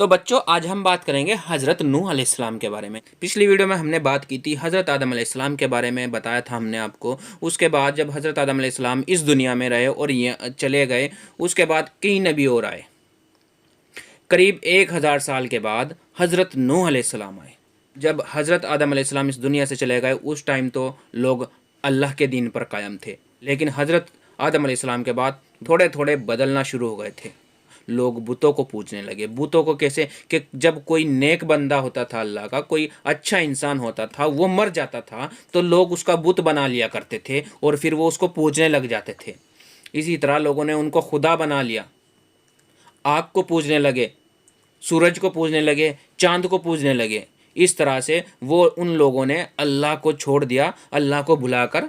تو بچوں آج ہم بات کریں گے حضرت نوح علیہ السلام کے بارے میں۔ پچھلی ویڈیو میں ہم نے بات کی تھی حضرت آدم علیہ السلام کے بارے میں، بتایا تھا ہم نے آپ کو۔ اس کے بعد جب حضرت آدم علیہ السلام اس دنیا میں رہے اور یہ چلے گئے، اس کے بعد کئی نبی اور آئے۔ قریب 1000 سال کے بعد حضرت نوح علیہ السلام آئے۔ جب حضرت آدم علیہ السلام اس دنیا سے چلے گئے، اس ٹائم تو لوگ اللہ کے دین پر قائم تھے، لیکن حضرت آدم علیہ السلام کے بعد تھوڑے تھوڑے بدلنا شروع ہو گئے تھے۔ لوگ بتوں کو پوجنے لگے۔ بتوں کو کیسے کہ جب کوئی نیک بندہ ہوتا تھا، اللہ کا کوئی اچھا انسان ہوتا تھا، وہ مر جاتا تھا تو لوگ اس کا بت بنا لیا کرتے تھے اور پھر وہ اس کو پوجنے لگ جاتے تھے۔ اسی طرح لوگوں نے ان کو خدا بنا لیا، آگ کو پوجنے لگے، سورج کو پوجنے لگے، چاند کو پوجنے لگے۔ اس طرح سے وہ ان لوگوں نے اللہ کو چھوڑ دیا، اللہ کو بھلا کر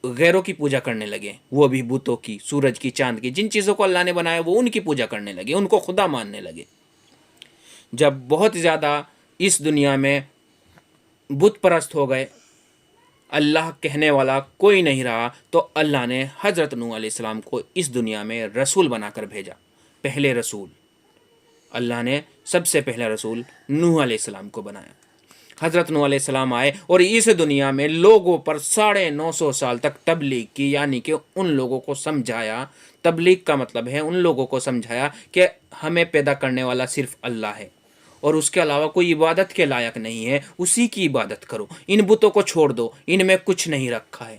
غیروں کی پوجا کرنے لگے، وہ بھی بتوں کی، سورج کی، چاند کی، جن چیزوں کو اللہ نے بنایا وہ ان کی پوجا کرنے لگے، ان کو خدا ماننے لگے۔ جب بہت زیادہ اس دنیا میں بت پرست ہو گئے، اللہ کہنے والا کوئی نہیں رہا، تو اللہ نے حضرت نوح علیہ السلام کو اس دنیا میں رسول بنا کر بھیجا۔ پہلے رسول اللہ نے سب سے پہلا رسول نوح علیہ السلام کو بنایا۔ حضرت نوح علیہ السلام آئے اور اس دنیا میں لوگوں پر 950 سال تک تبلیغ کی، یعنی کہ ان لوگوں کو سمجھایا۔ تبلیغ کا مطلب ہے ان لوگوں کو سمجھایا کہ ہمیں پیدا کرنے والا صرف اللہ ہے اور اس کے علاوہ کوئی عبادت کے لائق نہیں ہے، اسی کی عبادت کرو، ان بتوں کو چھوڑ دو، ان میں کچھ نہیں رکھا ہے۔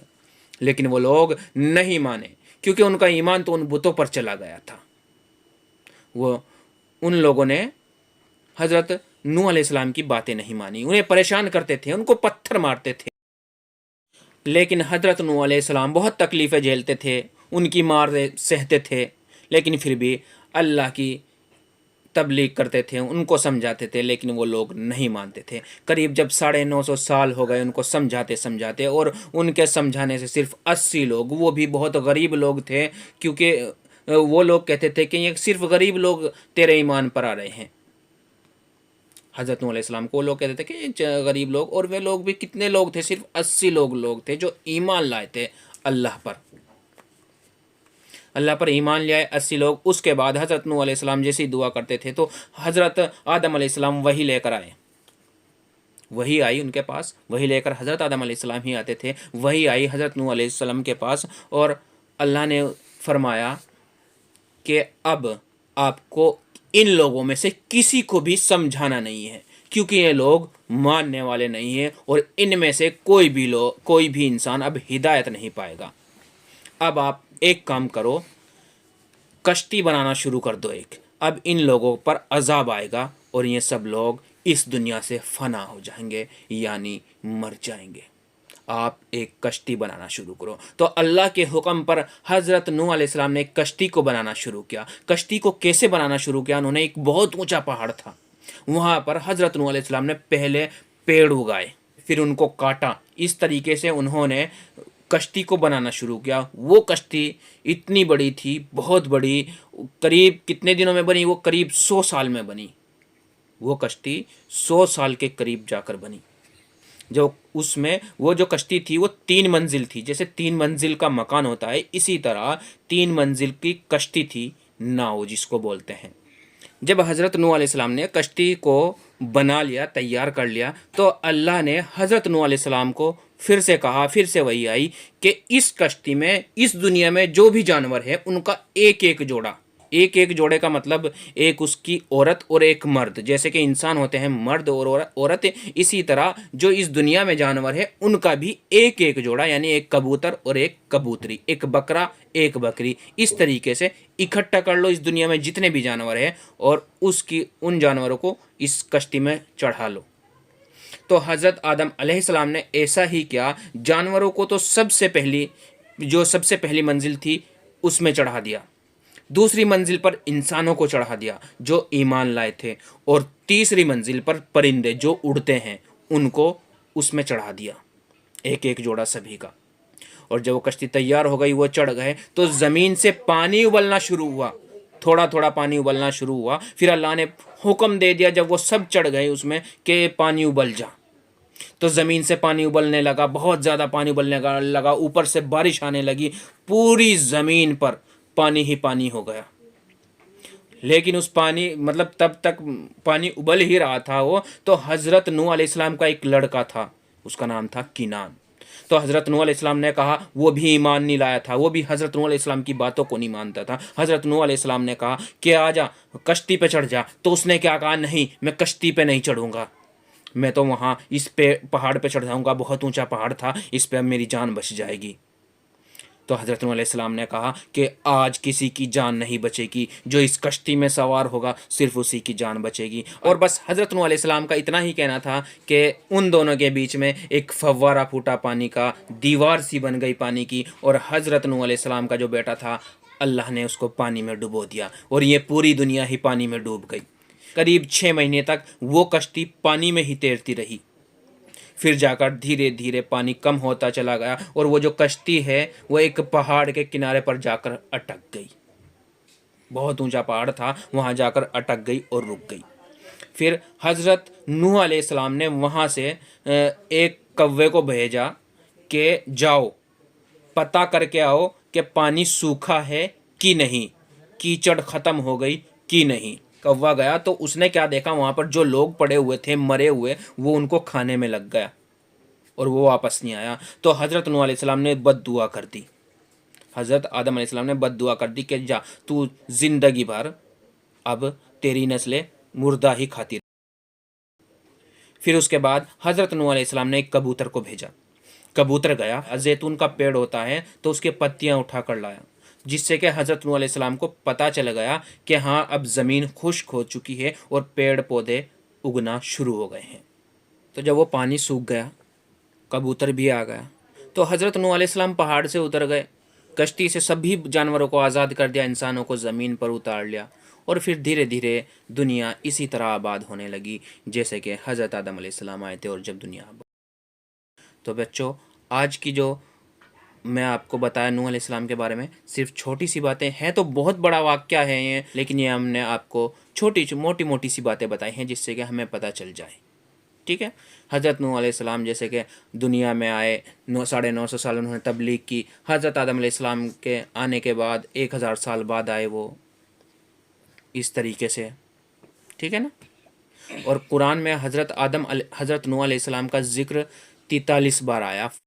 لیکن وہ لوگ نہیں مانے، کیونکہ ان کا ایمان تو ان بتوں پر چلا گیا تھا۔ وہ ان لوگوں نے حضرت نوح علیہ السلام کی باتیں نہیں مانی، انہیں پریشان کرتے تھے، ان کو پتھر مارتے تھے۔ لیکن حضرت نوح علیہ السلام بہت تکلیفیں جھیلتے تھے، ان کی مار سہتے تھے، لیکن پھر بھی اللہ کی تبلیغ کرتے تھے، ان کو سمجھاتے تھے، لیکن وہ لوگ نہیں مانتے تھے۔ قریب جب 950 سال ہو گئے ان کو سمجھاتے اور ان کے سمجھانے سے صرف 80 لوگ، وہ بھی بہت غریب لوگ تھے، کیونکہ وہ لوگ کہتے تھے کہ یہ صرف غریب لوگ تیرے ایمان پر آ رہے ہیں۔ حضرت نوح علیہ السلام کو لوگ کہتے تھے کہ یہ غریب لوگ، اور وہ لوگ بھی کتنے لوگ تھے؟ صرف 80 لوگ تھے جو ایمان لائے تھے اللہ پر ایمان لائے 80 لوگ۔ اس کے بعد حضرت نوح علیہ السلام جیسی دعا کرتے تھے تو حضرت آدم علیہ السلام وہی لے کر آئے، وہی آئی ان کے پاس، وہی لے کر حضرت آدم علیہ السلام ہی آتے تھے، وہی آئی حضرت نوح علیہ السلام کے پاس، اور اللہ نے فرمایا کہ اب آپ کو ان لوگوں میں سے کسی کو بھی سمجھانا نہیں ہے، کیونکہ یہ لوگ ماننے والے نہیں ہیں، اور ان میں سے کوئی بھی انسان اب ہدایت نہیں پائے گا۔ اب آپ ایک کام کرو، کشتی بنانا شروع کر دو ایک، اب ان لوگوں پر عذاب آئے گا اور یہ سب لوگ اس دنیا سے فنا ہو جائیں گے، یعنی مر جائیں گے۔ آپ ایک کشتی بنانا شروع کرو۔ تو اللہ کے حکم پر حضرت نوح علیہ السلام نے ایک کشتی کو بنانا شروع کیا۔ کشتی کو کیسے بنانا شروع کیا؟ انہوں نے ایک بہت اونچا پہاڑ تھا، وہاں پر حضرت نوح علیہ السلام نے پہلے پیڑ اگائے، پھر ان کو کاٹا، اس طریقے سے انہوں نے کشتی کو بنانا شروع کیا۔ وہ کشتی اتنی بڑی تھی، بہت بڑی، قریب کتنے دنوں میں بنی؟ وہ قریب 100 سال میں بنی۔ وہ کشتی 100 سال کے قریب جا کر بنی۔ جو اس میں وہ جو کشتی تھی وہ 3 منزل تھی، جیسے 3 منزل کا مکان ہوتا ہے، اسی طرح 3 منزل کی کشتی تھی، ناؤ جس کو بولتے ہیں۔ جب حضرت نوح علیہ السلام نے کشتی کو بنا لیا، تیار کر لیا، تو اللہ نے حضرت نوح علیہ السلام کو پھر سے کہا، پھر سے وہی آئی کہ اس کشتی میں، اس دنیا میں جو بھی جانور ہے ان کا ایک ایک جوڑا، ایک ایک جوڑے کا مطلب ایک اس کی عورت اور ایک مرد، جیسے کہ انسان ہوتے ہیں مرد اور عورت، اسی طرح جو اس دنیا میں جانور ہے ان کا بھی ایک ایک جوڑا، یعنی ایک کبوتر اور ایک کبوتری، ایک بکرا ایک بکری، اس طریقے سے اکٹھا کر لو اس دنیا میں جتنے بھی جانور ہیں، اور ان جانوروں کو اس کشتی میں چڑھا لو۔ تو حضرت آدم علیہ السلام نے ایسا ہی کیا، جانوروں کو تو سب سے پہلی منزل تھی اس میں چڑھا دیا، دوسری منزل پر انسانوں کو چڑھا دیا جو ایمان لائے تھے، اور تیسری منزل پر پرندے جو اڑتے ہیں ان کو اس میں چڑھا دیا، ایک ایک جوڑا سبھی کا۔ اور جب وہ کشتی تیار ہو گئی، وہ چڑھ گئے، تو زمین سے پانی ابلنا شروع ہوا، تھوڑا تھوڑا پانی ابلنا شروع ہوا۔ پھر اللہ نے حکم دے دیا جب وہ سب چڑھ گئے اس میں کہ پانی ابل جا، تو زمین سے پانی ابلنے لگا، بہت زیادہ پانی ابلنے لگا، اوپر سے بارش آنے لگی، پوری زمین پر پانی ہی پانی ہو گیا۔ لیکن اس پانی مطلب تب تک پانی ابل ہی رہا تھا وہ، تو حضرت نوح علیہ السلام کا ایک لڑکا تھا، اس کا نام تھا کنان. تو حضرت نوح علیہ السلام نے کہا، وہ بھی ایمان نہیں لایا تھا، وہ بھی حضرت نوح علیہ السلام کی باتوں کو نہیں مانتا تھا. حضرت نوح علیہ السلام نے کہا کہ آ جا کشتی پہ چڑھ جا. تو اس نے کیا کہا، نہیں میں کشتی پہ نہیں چڑھوں گا، میں تو وہاں اس پہ پہاڑ پہ چڑھ جاؤں گا، بہت اونچا پہاڑ تھا، اس پہ اب میری جان بچ جائے گی. تو حضرت نوح علیہ السلام نے کہا کہ آج کسی کی جان نہیں بچے گی، جو اس کشتی میں سوار ہوگا صرف اسی کی جان بچے گی. اور بس حضرت نوح علیہ السلام کا اتنا ہی کہنا تھا کہ ان دونوں کے بیچ میں ایک فوارہ پھوٹا پانی کا، دیوار سی بن گئی پانی کی، اور حضرت نوح علیہ السلام کا جو بیٹا تھا اللہ نے اس کو پانی میں ڈبو دیا، اور یہ پوری دنیا ہی پانی میں ڈوب گئی. قریب 6 مہینے تک وہ کشتی پانی میں ہی تیرتی رہی. پھر جا کر دھیرے دھیرے پانی کم ہوتا چلا گیا، اور وہ جو کشتی ہے وہ ایک پہاڑ کے کنارے پر جا کر اٹک گئی. بہت اونچا پہاڑ تھا، وہاں جا کر اٹک گئی اور رک گئی. پھر حضرت نوح علیہ السلام نے وہاں سے ایک کوے کو بھیجا کہ جاؤ پتہ کر کے آؤ کہ پانی سوکھا ہے کہ نہیں، کیچڑ ختم ہو گئی کہ نہیں. کوا گیا تو اس نے کیا دیکھا، وہاں پر جو لوگ پڑے ہوئے تھے مرے ہوئے، وہ ان کو کھانے میں لگ گیا اور وہ واپس نہیں آیا. تو حضرت نوح علیہ السلام نے بد دعا کر دی، حضرت آدم علیہ السلام نے بد دعا کر دی کہ جا تو زندگی بھر اب تیری نسلیں مردہ ہی کھاتی. پھر اس کے بعد حضرت نوح علیہ السلام نے ایک کبوتر کو بھیجا. کبوتر گیا، زیتون کا پیڑ ہوتا ہے تو اس کے پتیاں اٹھا کر لایا، جس سے کہ حضرت نوح علیہ السلام کو پتہ چل گیا کہ ہاں اب زمین خشک ہو چکی ہے اور پیڑ پودے اگنا شروع ہو گئے ہیں. تو جب وہ پانی سوکھ گیا، کبوتر بھی آ گیا، تو حضرت نوح علیہ السلام پہاڑ سے اتر گئے، کشتی سے سبھی جانوروں کو آزاد کر دیا، انسانوں کو زمین پر اتار لیا، اور پھر دھیرے دھیرے دنیا اسی طرح آباد ہونے لگی جیسے کہ حضرت آدم علیہ السلام آئے تھے اور جب دنیا آباد. تو بچوں، آج کی جو میں آپ کو بتایا نوح علیہ السلام کے بارے میں، صرف چھوٹی سی باتیں ہیں، تو بہت بڑا واقعہ ہے یہ، لیکن یہ ہم نے آپ کو موٹی موٹی سی باتیں بتائی ہیں جس سے کہ ہمیں پتہ چل جائے. ٹھیک ہے. حضرت نوح علیہ السلام جیسے کہ دنیا میں آئے، 950 سال انہوں نے تبلیغ کی. حضرت آدم علیہ السلام کے آنے کے بعد 1000 سال بعد آئے وہ، اس طریقے سے. ٹھیک ہے نا. اور قرآن میں حضرت نوح علیہ السلام کا ذکر 43 بار آیا.